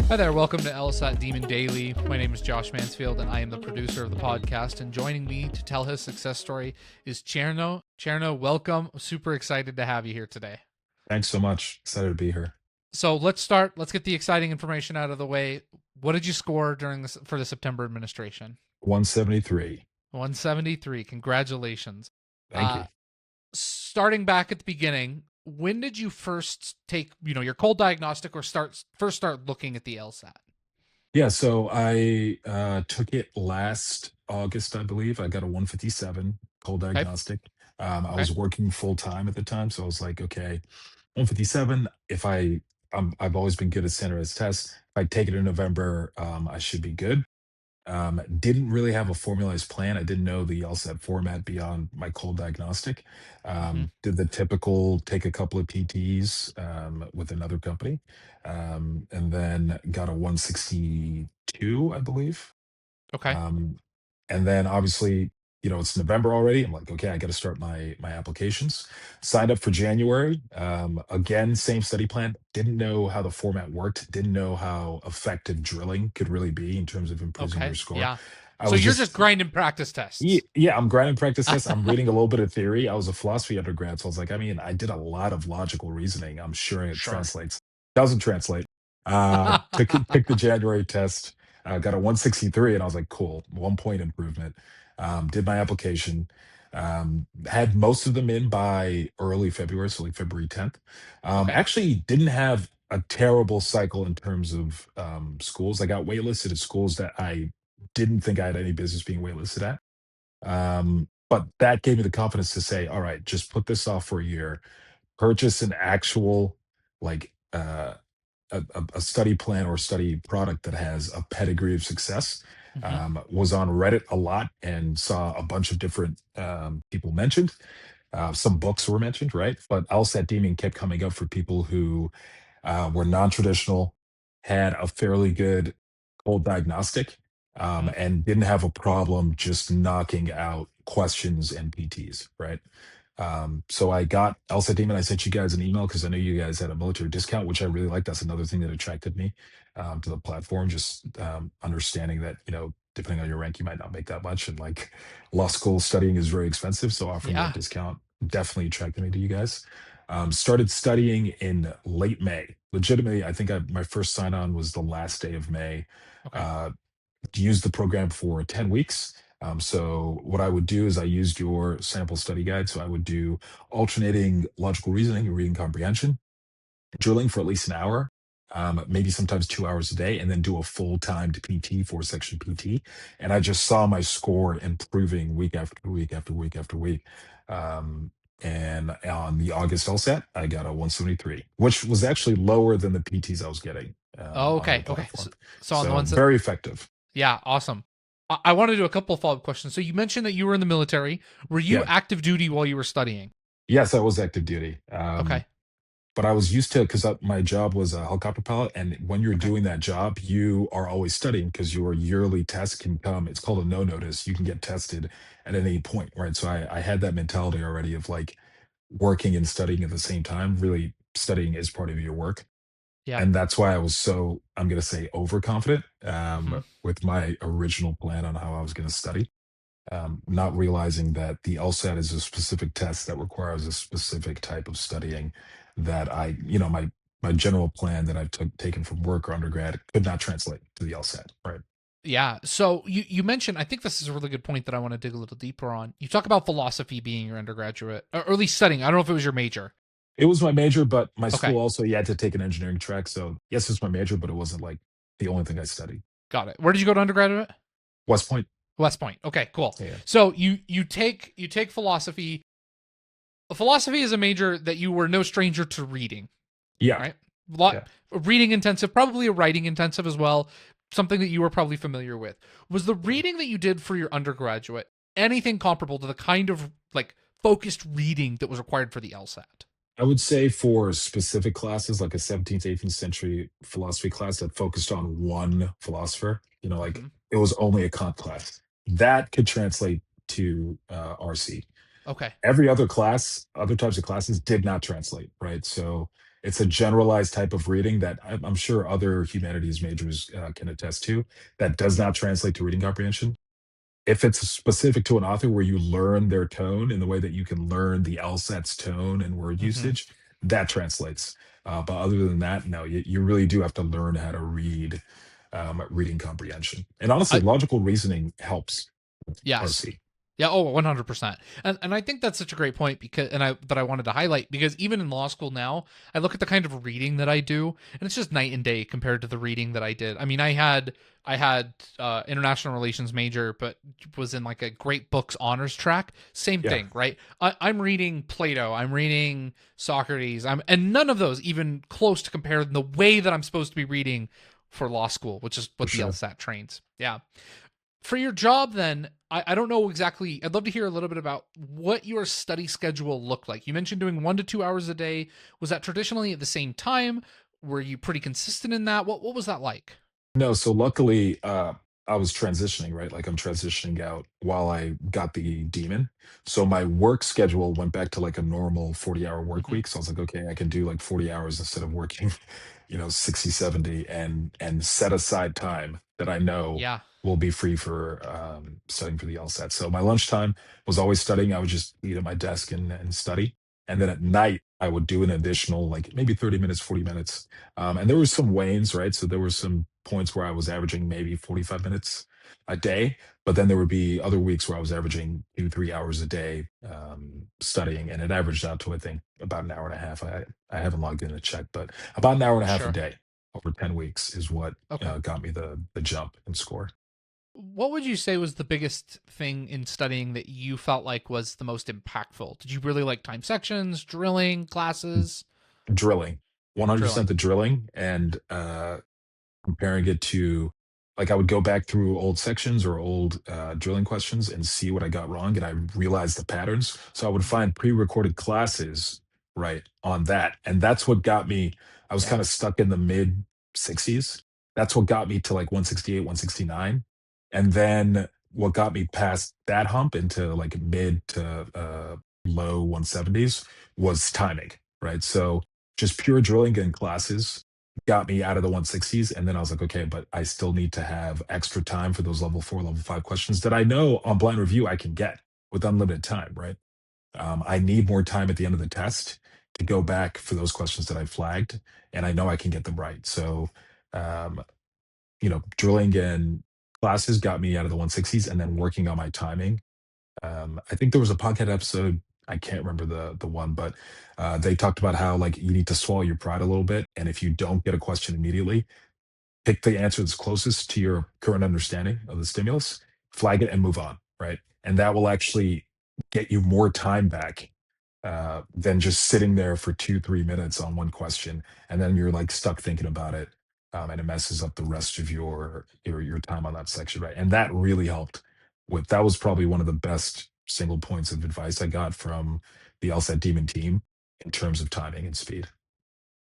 Hi there, welcome to LSAT Daily. My name is Josh Mansfield, and I am the producer of the podcast. And joining me to tell his success story is Thierno. Thierno, welcome. I'm super excited to have you here today. Thanks so much. Excited to be here. So let's start. Let's get the exciting information out of the way. What did you score during this for the September administration? 173. 173. Congratulations. Thank Uh, you. Starting back at the beginning, when did you first take, your cold diagnostic or first start looking at the LSAT? Yeah, so I took it last August, I believe. I got a 157 cold Okay. diagnostic. I Okay. was working full time at the time, so I was like, okay, 157. I've always been good at standardized tests. If I take it in November, I should be good. Didn't really have a formalized plan. I didn't know the LSAT format beyond my cold diagnostic. Mm-hmm. Did the typical take a couple of PTs with another company, and then got a 162, I believe. Okay. Um, and then obviously, it's November already. I'm like, okay, I got to start my applications. Signed up for January. Again, same study plan. Didn't know how the format worked. Didn't know how effective drilling could really be in terms of improving your Okay. score. Yeah. I So was you're just just grinding practice tests. yeah, I'm grinding practice tests. I'm reading a little bit of theory. I was a philosophy undergrad, so I was like, I mean, I did a lot of logical reasoning. I'm sure it Sure. translates. Doesn't translate. Took the January test. Got a 163, and I was like, cool, 1 point improvement. Did my application. Had most of them in by early February, so like February 10th. Okay. Actually, didn't have a terrible cycle in terms of schools. I got waitlisted at schools that I didn't think I had any business being waitlisted at. But that gave me the confidence to say, all right, just put this off for a year, purchase an actual like a study plan or study product that has a pedigree of success. Hmm. Was on Reddit a lot and saw a bunch of different people mentioned. Some books were mentioned, right? But LSAT kept coming up for people who were non-traditional, had a fairly good cold diagnostic, Hmm. and didn't have a problem just knocking out questions and PTs, right? So I got LSAT Demon. I sent you guys an email because I know you guys had a military discount, which I really liked. That's another thing that attracted me to the platform. Just understanding that depending on your rank, you might not make that much, and like law school studying is very expensive. So offering that Yeah. discount definitely attracted me to you guys. Started studying in late May. Legitimately, I think my first sign on was the last day of May. Okay. Uh, Used the program for 10 weeks. So, what I would do is I used your sample study guide. So, I would do alternating logical reasoning and reading comprehension, drilling for at least an hour, maybe sometimes 2 hours a day, and then do a full timed PT, four section PT. And I just saw my score improving week after week after week after week. Um, and on the August LSAT, I got a 173, which was actually lower than the PTs I was getting Oh, on your okay. Okay. platform. So on the So, ones that, very effective. yeah, awesome. I want to do a couple follow up questions. So you mentioned that you were in the military. Were you Yeah. active duty while you were studying? Yes, I was active duty. Okay. But I was used to because my job was a helicopter pilot, and when you're Okay. doing that job, you are always studying because your yearly test can come. It's called a no notice. You can get tested at any point, right? So I had that mentality already of like working and studying at the same time. Really, studying is part of your work, Yeah. and that's why I was so, I'm gonna say, overconfident Hmm. with my original plan on how I was gonna study, not realizing that the LSAT is a specific test that requires a specific type of studying that my general plan that I've taken from work or undergrad could not translate to the LSAT. Right. Yeah. So you mentioned, I think this is a really good point that I want to dig a little deeper on. You talk about philosophy being your undergraduate, or at least studying. I don't know if it was your major. It was my major, but my Okay. school also, you had to take an engineering track. So yes, it's my major, but it wasn't like the only thing I studied. Got it. Where did you go to undergraduate? West Point. West Point. Okay, cool. Yeah. So you take philosophy. Philosophy is a major that you were no stranger to reading, Yeah. right? Lot Yeah. reading intensive, probably a writing intensive as well. Something that you were probably familiar with. Was the reading that you did for your undergraduate anything comparable to the kind of like focused reading that was required for the LSAT? I would say for specific classes, like a 17th, 18th century philosophy class that focused on one philosopher, like Hmm. it was only a Kant class, that could translate to RC. Okay. Every other class, other types of classes did not translate, right? So, It's a generalized type of reading that I'm sure other humanities majors can attest to, that does not translate to reading comprehension. If it's specific to an author where you learn their tone in the way that you can learn the LSAT's tone and word Hmm. usage, that translates. But other than that, no, you really do have to learn how to read reading comprehension. And honestly, I logical reasoning helps Yes. RC. Yeah, oh, 100%. And I think that's such a great point because and I that I wanted to highlight because even in law school now, I look at the kind of reading that I do and it's just night and day compared to the reading that I did. I mean, I had international relations major but was in like a great books honors track. Same Yeah, thing, right? I'm reading Plato, I'm reading Socrates. And none of those even close to compare the way that I'm supposed to be reading for law school, which is for what the sure. LSAT trains. Yeah. For your job then, I don't know exactly. I'd love to hear a little bit about what your study schedule looked like. You mentioned doing 1 to 2 hours a day. Was that traditionally at the same time? Were you pretty consistent in that? What was that like? No, so luckily, I was transitioning, right? Like I'm transitioning out while I got the demon. So my work schedule went back to like a normal 40-hour work Hmm. week. So I was like, okay, I can do like 40 hours instead of working, 60, 70, and set aside time that I know Yeah, will be free for studying for the LSAT. So my lunchtime was always studying. I would just eat at my desk and study. And then at night, I would do an additional like maybe 30 minutes, 40 minutes, and there was some wanes, right? So there were some points where I was averaging maybe 45 minutes a day, but then there would be other weeks where I was averaging 2, 3 hours a day studying, and it averaged out to I think about an hour and a half. I haven't logged in to check, but about an hour and a half a sure. day over 10 weeks is what Okay. got me the jump in score. What would you say was the biggest thing in studying that you felt like was the most impactful? Did you really like time sections, drilling, classes, Drilling, 100% drilling? the drilling, and comparing it to like I would go back through old sections or old drilling questions and see what I got wrong, and I realized the patterns. So I would Hmm. find pre-recorded classes right on that, and that's what got me. I was Yeah. kind of stuck in the mid 60s. That's what got me to like 168, 169, and then what got me past that hump into like mid to low 170s was timing, right? So just pure drilling in classes got me out of the 160s. And then I was like, okay, but I still need to have extra time for those level 4, level 5 questions that I know on blind review I can get with unlimited time, right? I need more time at the end of the test to go back for those questions that I flagged, and I know I can get them right. So, um, drilling in classes got me out of the 160s, and then working on my timing. I think there was a podcast episode. I can't remember the one, but they talked about how like you need to swallow your pride a little bit, and if you don't get a question immediately, pick the answer that's closest to your current understanding of the stimulus, flag it, and move on, right? And that will actually get you more time back than just sitting there for 2, 3 minutes on one question, and then you're like stuck thinking about it, and it messes up the rest of your time on that section, right? And that really helped. With that was probably one of the best single points of advice I got from the LSAT Demon team in terms of timing and speed.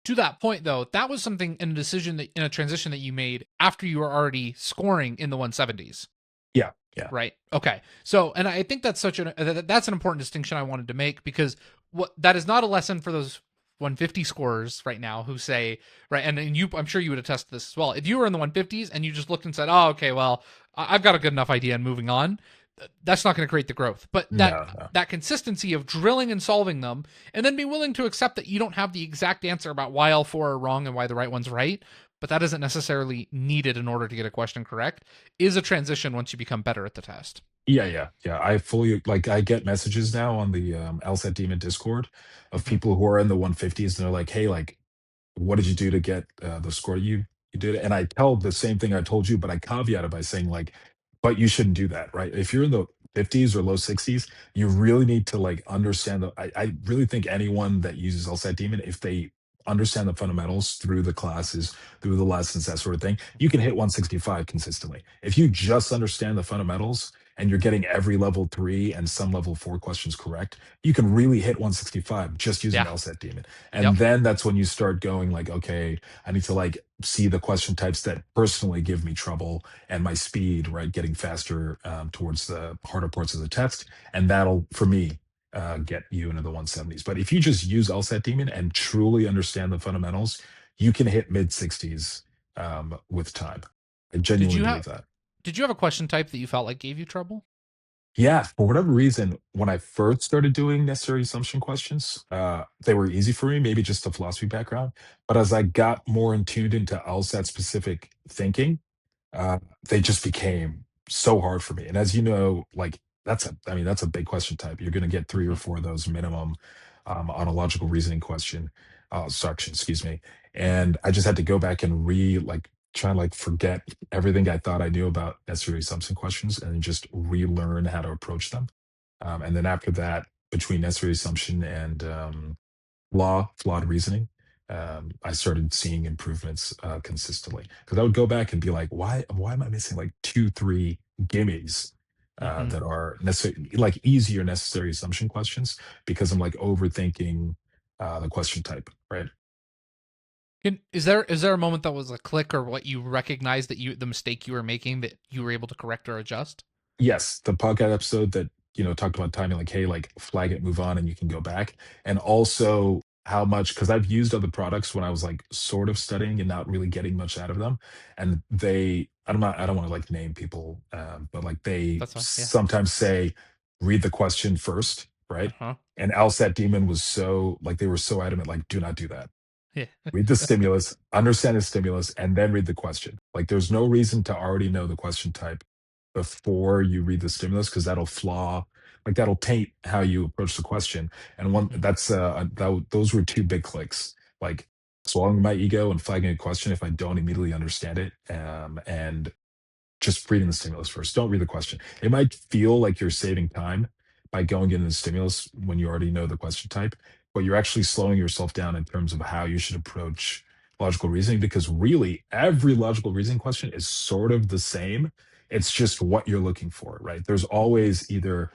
To that point though, that was something in a decision that in a transition that you made after you were already scoring in the 170s. Yeah, yeah, Right. Okay. So, and I think that's that's an important distinction I wanted to make because what that is not a lesson for those 150 scorers right now who say right, and you, I'm sure you would attest to this as well. If you were in the 150s and you just looked and said, "Oh, okay, well, I've got a good enough idea and moving on," that's not going to create the growth. But no, no. that consistency of drilling and solving them, and then be willing to accept that you don't have the exact answer about why all four are wrong and why the right one's right, but that isn't necessarily needed in order to get a question correct, is a transition once you become better at the test. Yeah, yeah, yeah. I fully like I get messages now on the LSAT Demon Discord of Hmm. people who are in the 150s and they're like, "Hey, like what did you do to get the score you did?" And I tell the same thing I told you, but I caveat it by saying like, but you shouldn't do that, right? If you're in the 50s or low 60s, you really need to like understand I really think anyone that uses LSAT Demon, if they understand the fundamentals through the classes, through the lessons, that sort of thing, you can hit 165 consistently. If you just understand the fundamentals and you're getting every level 3 and some level 4 questions correct, you can really hit 165 just using Yeah. LSAT Demon. And Yep. then that's when you start going like, okay, I need to like see the question types that personally give me trouble and my speed, right, getting faster towards the harder parts of the text. And that'll, for me, get you into the 170s. But if you just use LSAT Demon and truly understand the fundamentals, you can hit mid 60s with time. I Did genuinely you believe have that. did you have a question type that you felt like gave you trouble? Yeah, for whatever reason, when I first started doing necessary assumption questions, they were easy for me, maybe just a philosophy background. But as I got more in tuned into LSAT specific thinking, uh, they just became so hard for me. And as you know, like I mean, that's a big question type. You're going to get three or Hmm. four of those minimum on a logical reasoning question, section, excuse me. And I just had to go back and try and like forget everything I thought I knew about necessary assumption questions and just relearn how to approach them. And then after that, between necessary assumption and flawed reasoning, I started seeing improvements consistently. Because I would go back and be like, why am I missing like two, three gimmies Hmm. that are necessary, like easier necessary assumption questions? Because I'm like overthinking the question type, right? Is there a moment that was a click or what you recognized that the mistake you were making that you were able to correct or adjust? Yes, the podcast episode that, talked about timing, like, hey, like flag it, move on, and you can go back. And also how much, because I've used other products when I was like sort of studying and not really getting much out of them. And I don't want to like name people, but like they That's fine. Yeah. sometimes say, read the question first, Uh right? huh. And LSAT Demon was so, like, they were so adamant, like, do not do that. Yeah. Read the stimulus, understand the stimulus, and then read the question. Like, there's no reason to already know the question type before you read the stimulus because that'll taint how you approach the question. And one Hmm. that's those were two big clicks. Like swallowing my ego and flagging a question if I don't immediately understand it, and just reading the stimulus first. Don't read the question. It might feel like you're saving time by going into the stimulus when you already know the question type, but you're actually slowing yourself down in terms of how you should approach logical reasoning because really every logical reasoning question is sort of the same. It's just what you're looking for, right? There's always either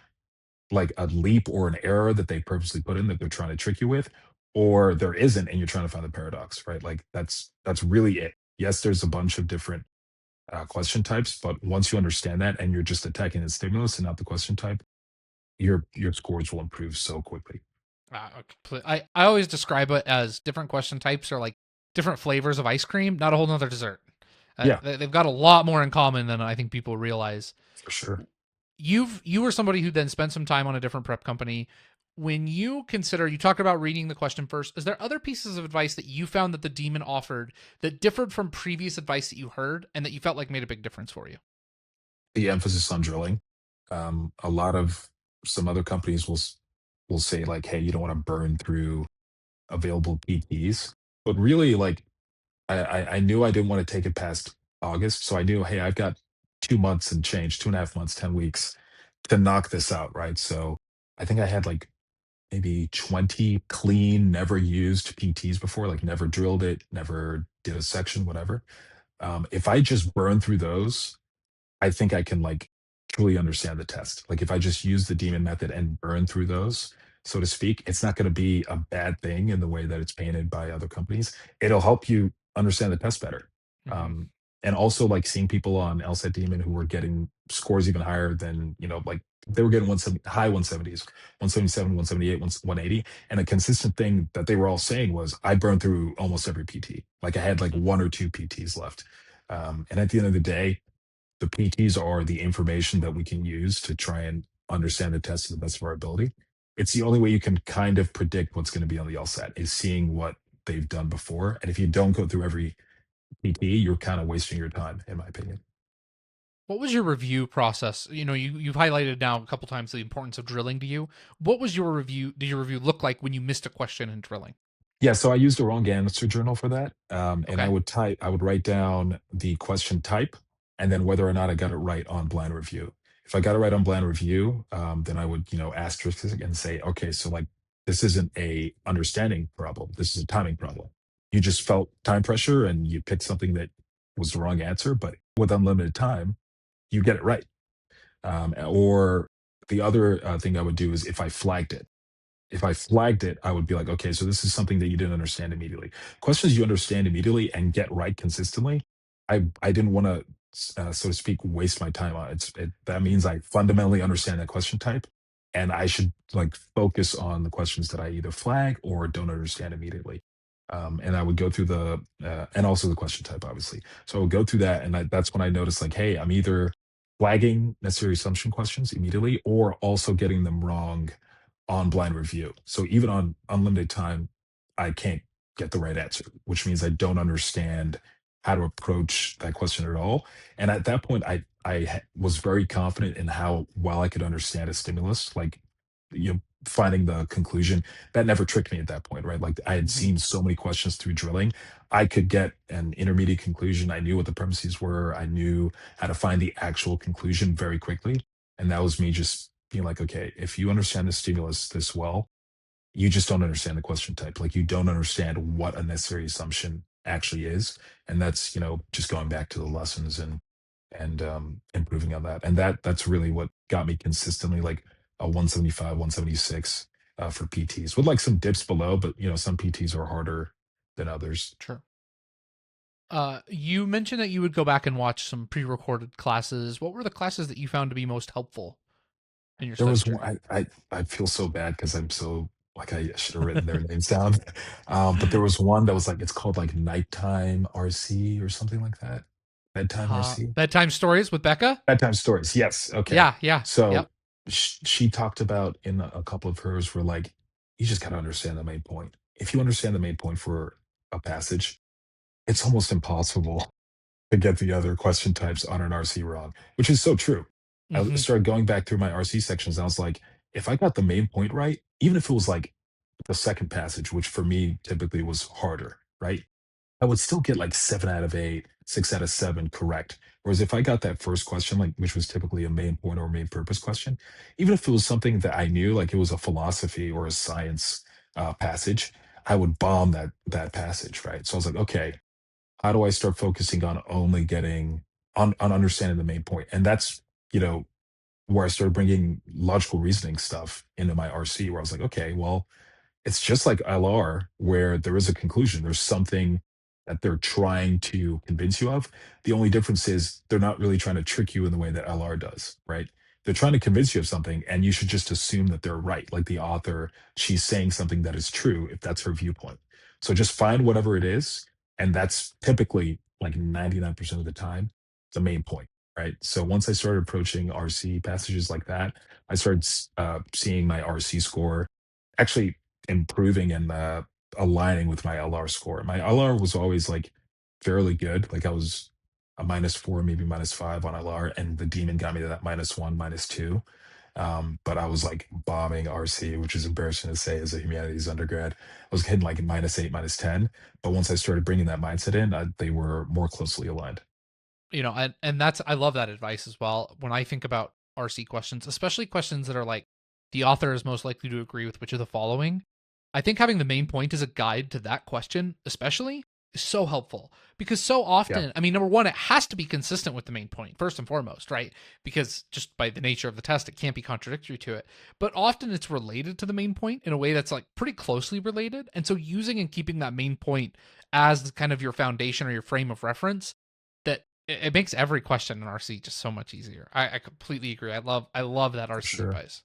like a leap or an error that they purposely put in that they're trying to trick you with, or there isn't and you're trying to find the paradox, right? Like that's really it. Yes, there's a bunch of different question types. But once you understand that and you're just attacking the stimulus and not the question type, your scores will improve so quickly. I always describe it as different question types are like different flavors of ice cream, not a whole nother dessert. Yeah, They've got a lot more in common than I think people realize. for sure. You were somebody who then spent some time on a different prep company. When you talked about reading the question first, is there other pieces of advice that you found that the demon offered that differed from previous advice that you heard and that you felt like made a big difference for you? The emphasis on drilling. A lot of some other companies will say like, hey, you don't want to burn through available PTs, but really like I knew I didn't want to take it past August, so I knew, hey, I've got 2 months and change, 2.5 months, 10 weeks to knock this out, right? So I think I had like maybe 20 clean, never used PTs before, like never drilled it, never did a section, whatever. If I just burn through those, I think I can like truly understand the test. Like if I just use the demon method and burn through those, so to speak, it's not going to be a bad thing in the way that it's painted by other companies. It'll help you understand the test better. Mm-hmm. Um, and also like seeing people on LSAT Demon who were getting scores even higher than, like they were getting 170, high 170s, 177, 178, 180. And a consistent thing that they were all saying was, I burned through almost every PT. Like I had like Mm-hmm. one or two PTs left. And at the end of the day, the PTs are the information that we can use to try and understand the test to the best of our ability. It's the only way you can kind of predict what's going to be on the LSAT is seeing what they've done before. And if you don't go through every PT, you're kind of wasting your time, in my opinion. What was your review process? You've highlighted now a couple times the importance of drilling to you. What was your review? Did your review look like when you missed a question in drilling? Yeah, so I used a wrong answer journal for that. And Okay. I would write down the question type and then whether or not I got it right on blind review. If I got it right on blind review, then I would, asterisk it and say, okay, so like this isn't a understanding problem. This is a timing problem. You just felt time pressure and you picked something that was the wrong answer, but with unlimited time, you get it right. Or the other thing I would do is if I flagged it, I would be like, okay, so this is something that you didn't understand immediately. Questions you understand immediately and get right consistently. I didn't want to, so to speak, waste my time on it. That means I fundamentally understand that question type. and I should like focus on the questions that I either flag or don't understand immediately. And I would go through and also the question type, obviously. So I would go through that, and that's when I noticed, like, hey, I'm either flagging necessary assumption questions immediately or also getting them wrong on blind review. So even on unlimited time, I can't get the right answer, which means I don't understand how to approach that question at all. And at that point, was very confident in how well I could understand a stimulus, like, finding the conclusion. That never tricked me at that point, right? Like, I had Mhm. seen so many questions through drilling. I could get an intermediate conclusion. I knew what the premises were. I knew how to find the actual conclusion very quickly. And that was me just being like, okay, if you understand the stimulus this well, you just don't understand the question type. Like, you don't understand what a necessary assumption actually is. And that's, just going back to the lessons and improving on that. And that's really what got me consistently like a 175, 176 for PTs, with like some dips below, but some PTs are harder than others. Sure. You mentioned that you would go back and watch some pre-recorded classes. What were the classes that you found to be most helpful in your There study was one, journey? I feel so bad because I'm so like, I should have written their names down. But there was one that was like, it's called like Nighttime RC or something like that. Bedtime RC. Bedtime stories with Becca? Bedtime stories. Yes. Okay. Yeah, yeah. So Yep. she talked about in a couple of hers were like, you just got to understand the main point. If you understand the main point for a passage, it's almost impossible to get the other question types on an RC wrong, which is so true. I Mhm. started going back through my RC sections and I was like, if I got the main point right, even if it was like the second passage, which for me typically was harder, right? I would still get like 7 out of 8, 6 out of 7 correct. Whereas if I got that first question, like, which was typically a main point or main purpose question, even if it was something that I knew, like it was a philosophy or a science passage, I would bomb that passage, right? So I was like, okay, how do I start focusing on only getting on understanding the main point? And that's, you know, where I started bringing logical reasoning stuff into my RC, where I was like, okay, well, it's just like LR, where there is a conclusion. There's something that they're trying to convince you of. The only difference is they're not really trying to trick you in the way that LR does, right? They're trying to convince you of something, and you should just assume that they're right. Like the author, she's saying something that is true if that's her viewpoint. So just find whatever it is, and that's typically like 99% of the time the main point, right? So once I started approaching RC passages like that, I started seeing my RC score actually improving and aligning with my LR score. My LR was always like fairly good. Like I was a -4, maybe -5 on LR, and the demon got me to that -1, -2. But I was like bombing RC, which is embarrassing to say as a humanities undergrad. I was hitting like -8, -10. But once I started bringing that mindset in, they were more closely aligned. And that's I love that advice as well. When I think about RC questions, especially questions that are like the author is most likely to agree with which of the following, I think having the main point as a guide to that question, especially, is so helpful because so Yeah, often, I mean, number one, it has to be consistent with the main point first and foremost, right? Because just by the nature of the test, it can't be contradictory to it. But often it's related to the main point in a way that's like pretty closely related. And so using and keeping that main point as kind of your foundation or your frame of reference, that it makes every question in RC just so much easier. I completely agree. I love that for RC sure. advice.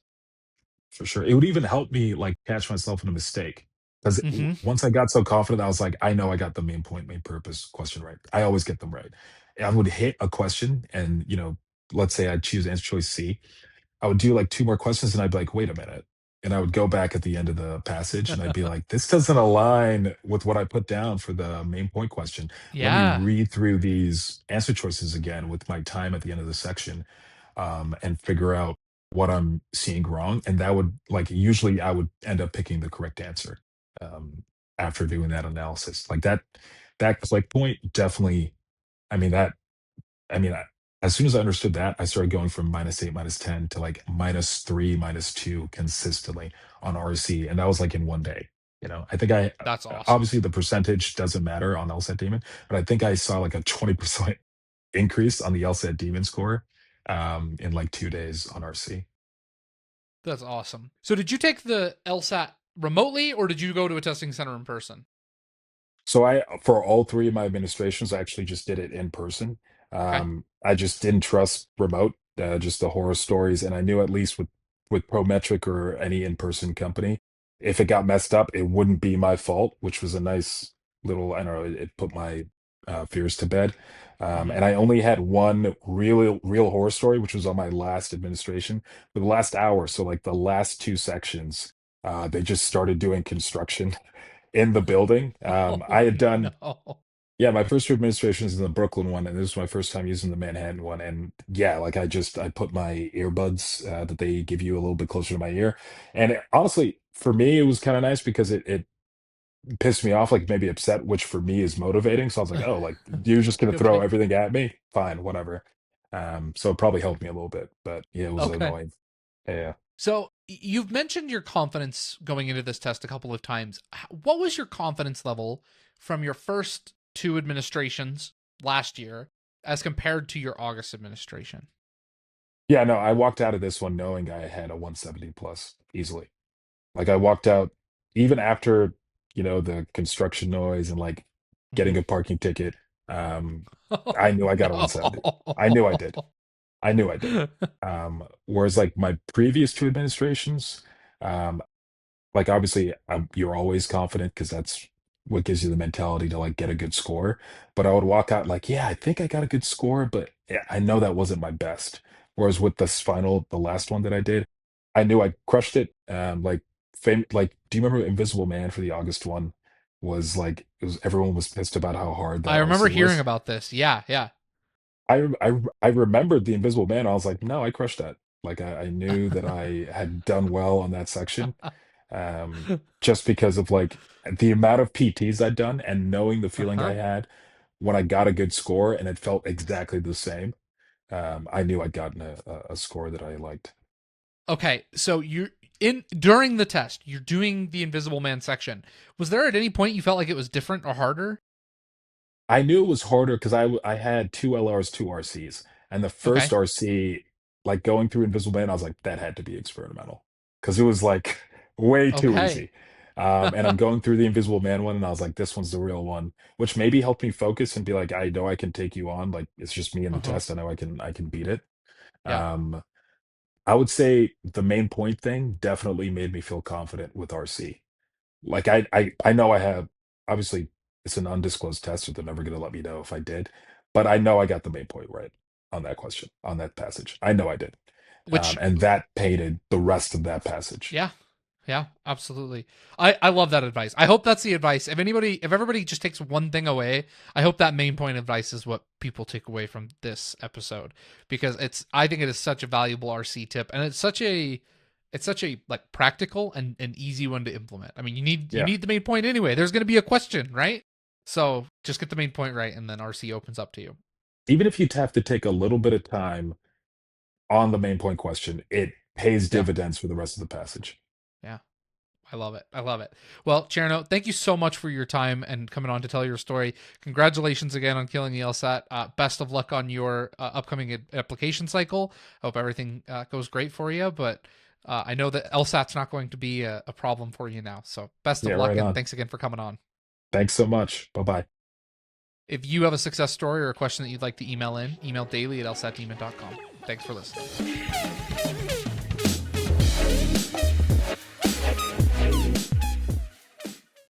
For sure. It would even help me like catch myself in a mistake. Because Mm-hmm. once I got so confident, I was like, I know I got the main point, main purpose question right. I always get them right. I would hit a question and, let's say I choose answer choice C. I would do like two more questions and I'd be like, wait a minute. And I would go back at the end of the passage and I'd be like, this doesn't align with what I put down for the main point question. Let me Yeah, read through these answer choices again with my time at the end of the section, and figure out what I'm seeing wrong. And that would like, usually I would end up picking the correct answer, after doing that analysis. Like that click point definitely, I mean, I mean, as soon as I understood that, I started going from -8, -10 to like -3, -2 consistently on RC. And that was like in one day. I think that's awesome. obviously the percentage doesn't matter on LSAT Demon, but I think I saw like a 20% increase on the LSAT Demon score, in like 2 days on RC. That's awesome. So did you take the LSAT remotely or did you go to a testing center in person? So for all three of my administrations, I actually just did it in person. Okay. I just didn't trust remote, just the horror stories. And I knew at least with with Prometric or any in-person company, if it got messed up, it wouldn't be my fault, which was a nice little, I don't know, it put my fears to bed. Hmm. And I only had one real horror story, which was on my last administration for the last hour. So like the last two sections, they just started doing construction in the building. Oh I had done, no. yeah, my first two administrations in the Brooklyn one, and this was my first time using the Manhattan one. And yeah, like I put my earbuds that they give you a little bit closer to my ear, and honestly, for me, it was kind of nice because it pissed me off, like maybe upset, which for me is motivating. So I was like, oh, like you're just gonna throw Okay. everything at me? Fine, whatever. So it probably helped me a little bit, but yeah, it was Okay. annoying. Yeah. So you've mentioned your confidence going into this test a couple of times. What was your confidence level from your first two administrations last year as compared to your August administration? Yeah, no, I walked out of this one knowing I had a 170 plus easily. Like I walked out even after, the construction noise and like Hmm. getting a parking ticket. Um, I Oh knew I got a 170. I knew I did. I knew I did. Whereas like my previous two administrations, um, like obviously you're always confident because that's what gives you the mentality to like get a good score. But I would walk out like, yeah, I think I got a good score, but yeah, I know that wasn't my best. Whereas with this the last one that I did, I knew I crushed it. Like, do you remember Invisible Man for the August one? Was like it was everyone was pissed about how hard I that remember RC hearing was. about this. Yeah, yeah. I remembered the Invisible Man. I was like, no, I crushed that. Like I knew that I had done well on that section, just because of like the amount of PTs I'd done and knowing the feeling I Uh-huh. had when I got a good score and it felt exactly the same. I knew I'd gotten a score that I liked. Okay, so you in during the test, you're doing the Invisible Man section. Was there at any point you felt like it was different or harder? I knew it was harder because I had two LRs, two RCs, and the first Okay. RC, like going through Invisible Man, I was like, that had to be experimental because it was like way too Okay. easy. And I'm going through the Invisible Man one, and I was like, this one's the real one, which maybe helped me focus and be like, I know I can take you on. Like it's just me in the Uh-huh. test. I know I can beat it. Yeah. Um, I would say the main point thing definitely made me feel confident with RC. Like I know I have, obviously it's an undisclosed test, so they're never gonna let me know if I did, but I know I got the main point right on that question, on that passage. I know I did. Which And that painted the rest of that passage. yeah. Yeah, absolutely. I love that advice. I hope that's the advice. If everybody just takes one thing away, I hope that main point advice is what people take away from this episode because I think it is such a valuable RC tip and it's such a like practical and an easy one to implement. I mean, you Yeah. need the main point anyway. There's going to be a question, right? So, just get the main point right and then RC opens up to you. Even if you have to take a little bit of time on the main point question, it pays Yeah. dividends for the rest of the passage. Yeah. I love it. I love it. Well, Thierno, thank you so much for your time and coming on to tell your story. Congratulations again on killing the LSAT. Best of luck on your upcoming application cycle. I hope everything goes great for you. But I know that LSAT's not going to be a problem for you now. So best Yeah, of luck right and on. thanks again for coming on. Thanks so much. Bye-bye. If you have a success story or a question that you'd like to email in, email daily at lsatdemon.com. Thanks for listening.